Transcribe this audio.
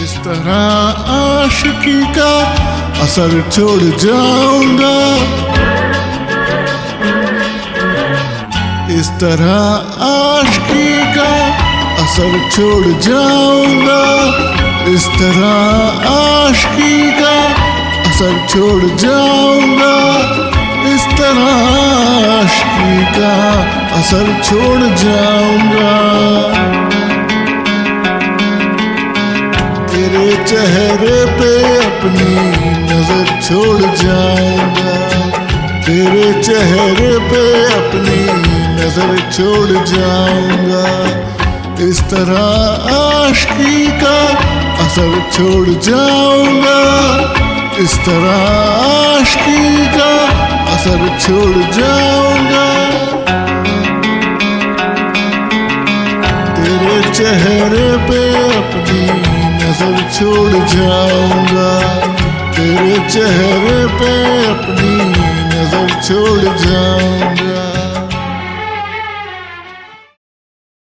इस तरह आशिकी का असर छोड़ जाऊंगा, इस तरह आशिकी का असर छोड़ जाऊंगा, इस तरह आशिकी का असर छोड़ जाऊंगा, इस तरह आशिकी का असर छोड़ जाऊंगा। तेरे चेहरे पे अपनी नजर छोड़ जाऊंगा, तेरे चेहरे पे अपनी नजर छोड़ जाऊंगा, इस तरह आशिकी का असर छोड़ जाऊंगा, इस तरह आशिकी का असर छोड़ जाऊंगा। तेरे चेहरे पे अपनी नजर छोड़ जाऊंगा, तेरे चेहरे पे अपनी नजर छोड़ जाऊंगा।